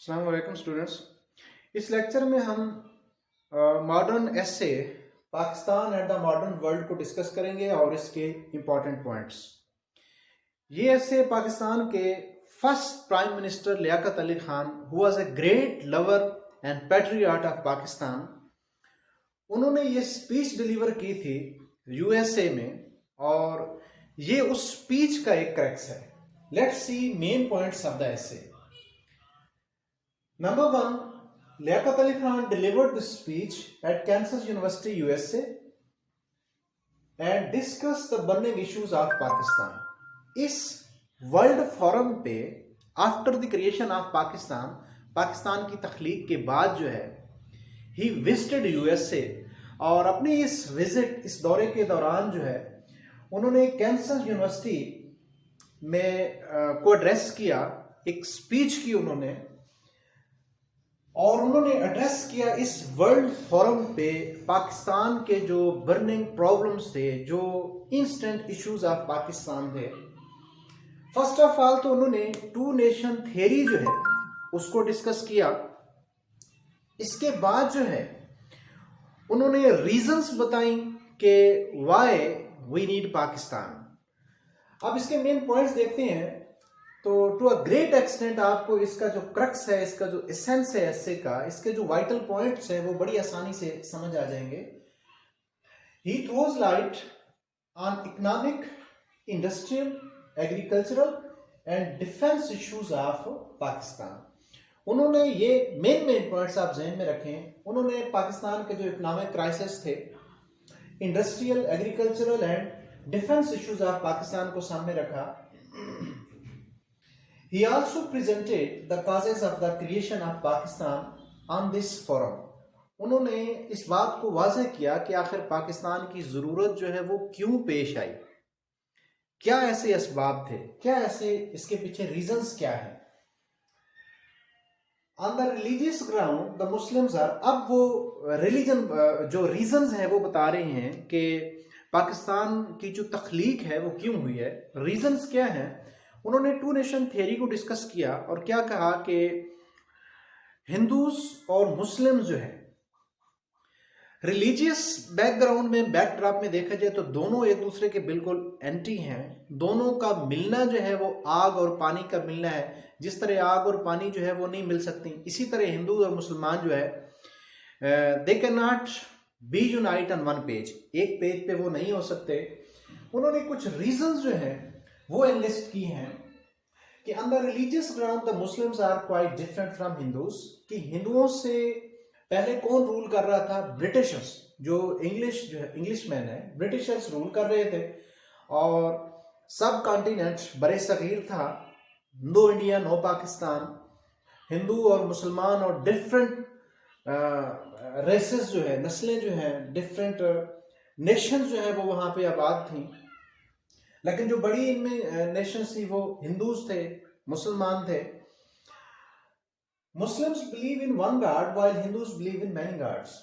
अस्सलाम वालेकुम स्टूडेंट्स। इस लेक्चर में हम modern essay Pakistan and the modern world को डिस्कस करेंगे और इसके इम्पोर्टेंट पॉइंट्स। ये एसे पाकिस्तान के first prime minister Liaquat Ali Khan who was a great lover and patriot of Pakistan, उन्होंने ये स्पीच डिलीवर की थी यूएसए में और ये उस स्पीच का एक क्रैक्स है। Let's see main points of the essay. Number one, Liaquat Ali Khan delivered the speech at Kansas University, USA, and discussed the burning issues of Pakistan. इस वर्ल्ड फोरम पे after the creation of Pakistan की तख्लीक के बाद जो है he visited USA और अपनी इस दौरे के दौरान जो है उन्होंने कैंसस यूनिवर्सिटी में को एड्रेस किया, एक स्पीच की उन्होंने और उन्होंने एड्रेस किया इस वर्ल्ड फोरम पे पाकिस्तान के जो बर्निंग प्रॉब्लम्स थे, जो इंस्टेंट इश्यूज ऑफ पाकिस्तान थे। फर्स्ट ऑफ ऑल तो उन्होंने टू नेशन थ्योरी जो है उसको डिस्कस किया। इसके बाद जो है उन्होंने रीजंस बताई कि व्हाई वी नीड पाकिस्तान। अब इसके मेन पॉइंट्स देखते हैं तो टू अ ग्रेट एक्सटेंट आपको इसका जो क्रक्स है, इसका जो एसेंस है एसे का, इसके जो वाइटल पॉइंट्स हैं वो बड़ी आसानी से समझ आ जाएंगे। He throws light on economic, industrial, agricultural and defence issues of Pakistan. उन्होंने ये मेन पॉइंट्स आप जहन में रखें। उन्होंने पाकिस्तान के जो इकोनॉमिक क्राइसिस थे, industrial, agricultural and defence issues of Pakistan को सामने रखा। He also presented the causes of the creation of Pakistan on this forum. उन्होंने इस बात को वाज़ेह किया कि आखिर पाकिस्तान की ज़रूरत जो है वो क्यों पेश आई, क्या ऐसे असबाब थे, क्या ऐसे इसके पीछे रीजंस क्या है। On the religious ground the Muslims are, अब वो रिलीजन जो रीजंस हैं वो बता रहे हैं कि पाकिस्तान की जो तख्लीक है वो क्यों हुई है, रीजंस क्या हैं। उन्होंने टू नेशन थ्योरी को डिस्कस किया और क्या कहा कि हिंदूज और मुस्लिम जो है रिलीजियस बैकग्राउंड में, बैकड्रॉप में देखा जाए तो दोनों एक दूसरे के बिल्कुल एंटी हैं। दोनों का मिलना जो है वो आग और पानी का मिलना है। जिस तरह आग और पानी जो है वो नहीं मिल सकती, इसी तरह हिंदू और मुसलमान जो है they can not be unite on one page, एक पेज पे वो नहीं हो सकते। उन्होंने कुछ रीजंस जो है वो एनलिस्ट की हैं कि अंदर religious ground the Muslims are quite different from Hindus, कि हिंदुओं से पहले कौन रूल कर रहा था? ब्रिटिशर्स, जो इंग्लिशमैन है, ब्रिटिशर्स रूल कर रहे थे और सब कॉन्टिनेंट बड़े सगीर था, no India no Pakistan. Hindu और मुसलमान और डिफरेंट रेसेस जो है, नस्लें जो हैं, डिफरेंट नेशंस जो है वो वहां पे आबाद थी। लेकिन जो बड़ी इनमें नेशंस थी वो हिंदूज थे, मुसलमान थे। Muslims believe in one God while Hindus believe in many gods.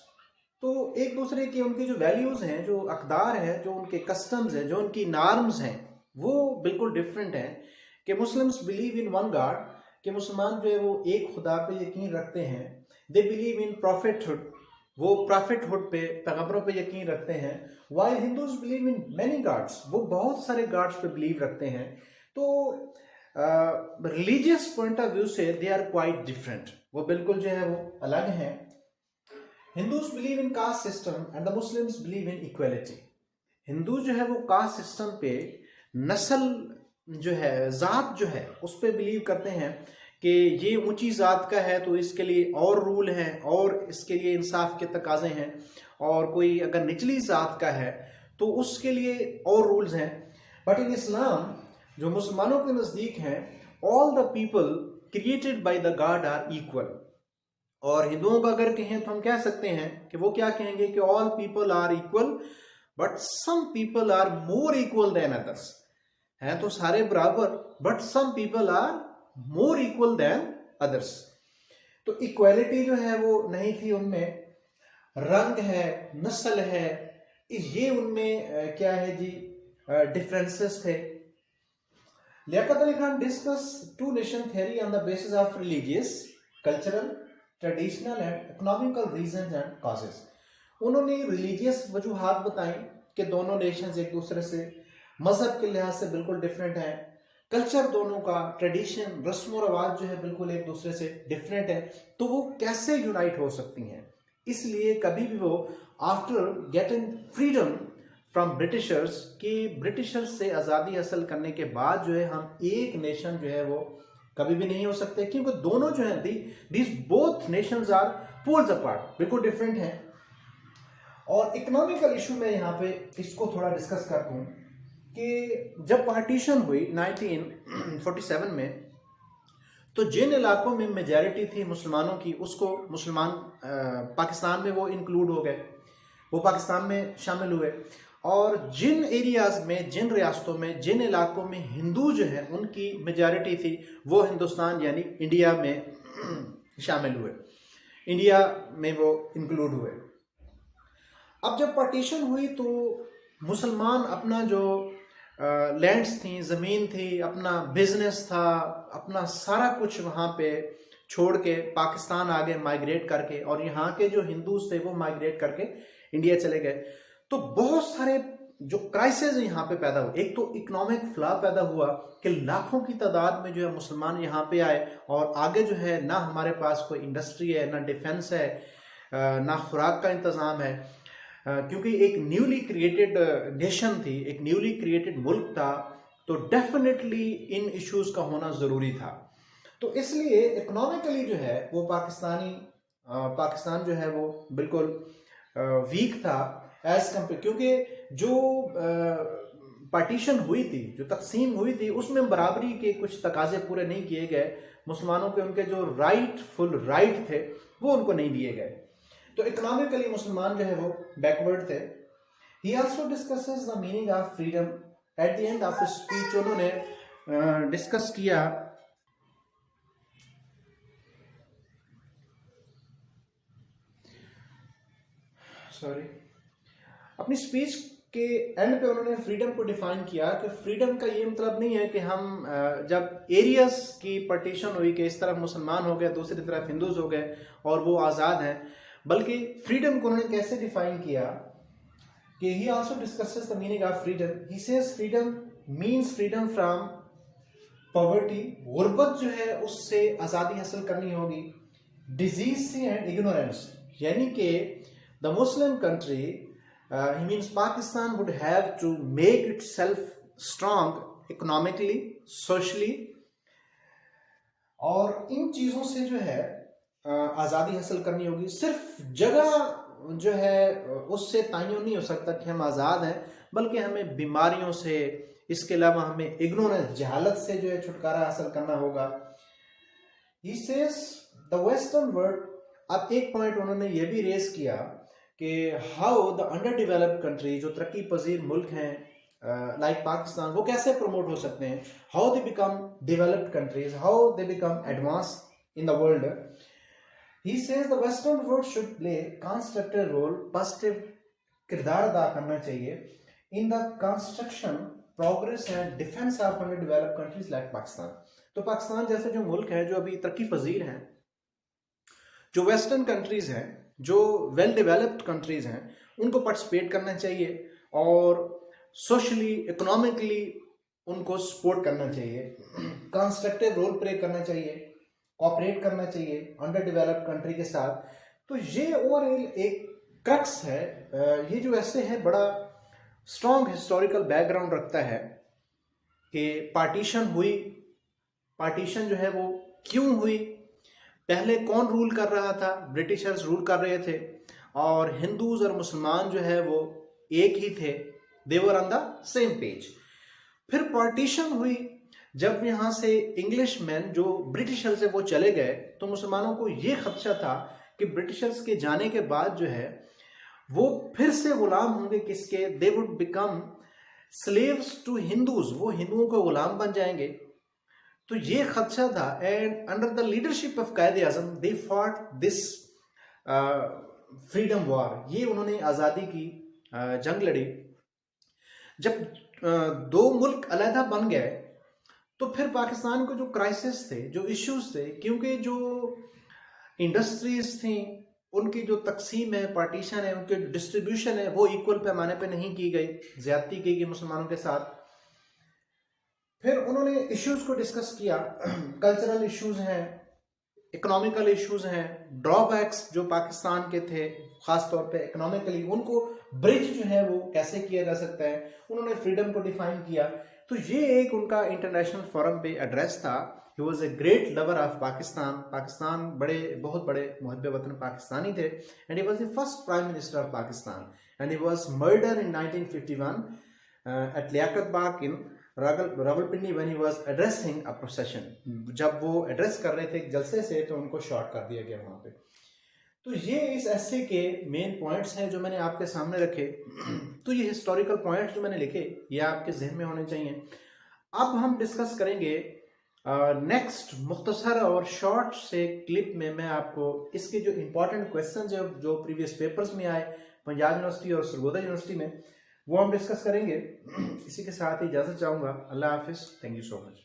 तो एक दूसरे के उनके जो वैल्यूज हैं, जो अकदार हैं, जो उनके कस्टम्स हैं, जो उनकी नॉर्म्स हैं, वो बिल्कुल डिफरेंट हैं। कि Muslims believe in one God, कि मुसलमान जो है वो एक खुदा पे यकीन रखते हैं। दे बिलीव इन प्रॉफिटहुड, वो प्रॉफिटहुड पे, पैगंबरों पे यकीन रखते हैं। While Hindus believe in many gods, वो बहुत सारे गॉड्स पे बिलीव रखते हैं। तो रिलीजियस पॉइंट ऑफ व्यू से दे आर क्वाइट डिफरेंट, वो बिल्कुल जो है वो अलग हैं। Hindus believe in caste system and the Muslims believe in equality. Hindu जो है वो कास्ट सिस्टम पे, नस्ल जो है, जात जो है उस पे बिलीव करते हैं कि ये ऊंची जात का है तो इसके लिए और रूल हैं और इसके लिए इंसाफ के तकाजे हैं, और कोई अगर निचली जात का है तो उसके लिए और रूल्स हैं। बट इन इस्लाम, जो मुसलमानों के नज़दीक हैं, all the people created by the God are equal. और हिंदुओं का अगर कहें तो हम कह सकते हैं कि वो क्या कहेंगे कि all people are equal but some people are more equal than others. हैं तो सारे बराबर, but some people are more equal than others. तो इक्वालिटी जो है वो नहीं थी उनमें। रंग है, नस्ल है, ये उनमें क्या है जी, डिफरेंसेस थे। Liaquat Ali Khan discuss two nation theory on the basis of religious cultural, traditional and economical reason and causes. उन्होंने रिलीजियस वजूहात बताई कि दोनों नेशंस एक दूसरे से मजहब के लिहाज से बिल्कुल डिफरेंट हैं, कल्चर दोनों का, ट्रेडिशन, रस्म और रवाज जो है बिल्कुल एक दूसरे से डिफरेंट है, तो वो कैसे यूनाइट हो सकती हैं। इसलिए कभी भी वो after getting freedom from Britishers, कि ब्रिटिशर्स से आज़ादी हासिल करने के बाद जो है हम एक नेशन जो है वो कभी भी नहीं हो सकते, क्योंकि दोनों जो है these both nations are poles apart, बिल्कुल डिफरेंट हैं। और इकोनॉमिकल इशू में यहाँ पे इसको थोड़ा डिस्कस करता हूँ कि जब पार्टीशन हुई 1947 में, तो जिन इलाकों में मेजॉरिटी थी मुसलमानों की, उसको मुसलमान पाकिस्तान में वो इंक्लूड हो गए, वो पाकिस्तान में शामिल हुए। और जिन एरियाज में, जिन रियासतों में, जिन इलाकों में हिंदू जो है उनकी मेजॉरिटी थी, वो हिंदुस्तान यानी इंडिया में शामिल हुए, इंडिया में वो इंक्लूड हुए। अब जब पार्टीशन हुई तो मुसलमान अपना जो लैंड्स थी, ज़मीन थी, अपना बिजनेस था, अपना सारा कुछ वहाँ पे छोड़ के पाकिस्तान आ गए माइग्रेट करके, और यहाँ के जो हिंदूज थे वो माइग्रेट करके इंडिया चले गए। तो बहुत सारे जो क्राइसिस यहाँ पे पैदा हुए। एक तो इकोनॉमिक फ्लॉ पैदा हुआ कि लाखों की तादाद में जो है मुसलमान यहाँ पे आए, और आगे जो है ना हमारे पास कोई इंडस्ट्री है, ना डिफेंस है, ना खुराक का इंतज़ाम है, क्योंकि एक न्यूली क्रिएटेड नेशन थी, एक न्यूली क्रिएटेड मुल्क था, तो डेफिनेटली इन इश्यूज का होना ज़रूरी था। तो इसलिए इकोनॉमिकली जो है वो पाकिस्तान जो है वो बिल्कुल वीक था एज कम्पेयर, क्योंकि जो पार्टीशन हुई थी, जो तकसीम हुई थी, उसमें बराबरी के कुछ तकाजे पूरे नहीं किए गए। मुसलमानों के उनके जो राइटफुल राइट थे वो उनको नहीं दिए गए, तो इकोनॉमिकली मुसलमान जो है वो बैकवर्ड थे। ही also discusses the meaning of freedom at the end of speech. उन्होंने डिस्कस किया अपनी स्पीच के एंड पे उन्होंने फ्रीडम को डिफाइन किया कि फ्रीडम का ये मतलब नहीं है कि हम जब एरियाज की पार्टीशन हुई कि इस तरफ मुसलमान हो गए, दूसरी तरफ हिंदूज हो गए और वो आज़ाद हैं, बल्कि फ्रीडम को उन्होंने कैसे डिफाइन किया कि he also discusses the meaning of freedom. He says freedom means freedom from poverty, गुर्बत जो है उससे आज़ादी हासिल करनी होगी, डिजीज से एंड इग्नोरेंस, यानी कि the Muslim country he means Pakistan would have to make itself strong economically, socially, और इन चीज़ों से जो है आज़ादी हासिल करनी होगी। सिर्फ जगह जो है उससे तयन नहीं हो सकता कि हम आज़ाद हैं, बल्कि हमें बीमारियों से, इसके अलावा हमें इग्नोरेंस, जहालत से जो है छुटकारा हासिल करना होगा। He says the western world। अब एक पॉइंट उन्होंने ये भी रेज किया कि how the under developed country, जो तरक्की पजीर मुल्क हैं लाइक पाकिस्तान, वो कैसे प्रमोट हो सकते हैं, how they become developed countries, how they become advance in the world. He says the western world should play constructive role, positive किरदार अदा करना चाहिए in the construction, progress and defence of under developed countries like Pakistan. तो पाकिस्तान जैसे जो मुल्क है जो अभी तरक्की पजीर हैं, जो वेस्टर्न कंट्रीज हैं, जो वेल डेवलप्ड कंट्रीज हैं, उनको पार्टिसिपेट करना चाहिए और सोशली, इकोनॉमिकली उनको सपोर्ट करना चाहिए, कंस्ट्रक्टिव रोल प्ले करना चाहिए, कोऑपरेट करना चाहिए अंडर डेवलप्ड कंट्री के साथ। तो ये ओवरऑल एक क्रक्स है, ये जो ऐसे है बड़ा स्ट्रॉन्ग हिस्टोरिकल बैकग्राउंड रखता है कि पार्टीशन हुई, पार्टीशन जो है वो क्यों हुई, पहले कौन रूल कर रहा था, ब्रिटिशर्स रूल कर रहे थे, और हिंदूज और मुसलमान जो है वो एक ही थे, they were on the same page. फिर पार्टीशन हुई, जब यहाँ से इंग्लिश मैन जो ब्रिटिशर्स से वो चले गए, तो मुसलमानों को ये खदशा था कि ब्रिटिशर्स के जाने के बाद जो है वो फिर से गुलाम होंगे किसके, they would become slaves to Hindus, वो हिंदुओं के गुलाम बन जाएंगे। तो ये खदशा था, and under the leadership of Quaid-e Azam they fought this freedom war, ये उन्होंने आज़ादी की जंग लड़ी। जब दो मुल्क अलहदा बन गए, तो फिर पाकिस्तान को जो क्राइसिस थे, जो इश्यूज थे, क्योंकि जो इंडस्ट्रीज थी, उनकी जो तकसीम है, पार्टीशन है, उनके डिस्ट्रीब्यूशन है, वो इक्वल पैमाने पे नहीं की गई, ज्यादती की गई मुसलमानों के साथ। फिर उन्होंने इश्यूज को डिस्कस किया, कल्चरल इश्यूज हैं, इकोनॉमिकल इश्यूज हैं, ड्रॉबैक्स जो पाकिस्तान के थे खास तौर पे इकोनॉमिकली, उनको ब्रिज जो है वो कैसे किया जा सकता है। उन्होंने फ्रीडम को डिफाइन किया। तो ये एक उनका इंटरनेशनल फोरम पे एड्रेस था। He was a great lover of Pakistan. Pakistan बहुत बड़े मुहब्बे वतन पाकिस्तानी थे, and he was the first prime minister of Pakistan, and he was murder in 1951 at Liaquat Bagh in Rawalpindi when he was addressing a procession. जब वो एड्रेस कर रहे थे एक जलसे से, तो उनको शॉट कर दिया गया वहां पे। तो ये इस एस्से के मेन पॉइंट्स हैं जो मैंने आपके सामने रखे। तो ये हिस्टोरिकल पॉइंट्स जो मैंने लिखे, ये आपके जहन में होने चाहिए। अब हम डिस्कस करेंगे नेक्स्ट मुख्तसर और शॉर्ट से क्लिप में। मैं आपको इसके जो इंपॉर्टेंट क्वेश्चन है जो प्रीवियस पेपर्स में आए पंजाब यूनिवर्सिटी और सरगोदा यूनिवर्सिटी में, वो हम डिस्कस करेंगे। इसी के साथ ही इजाज़त चाहूँगा। अल्लाह हाफिज़। Thank you so much.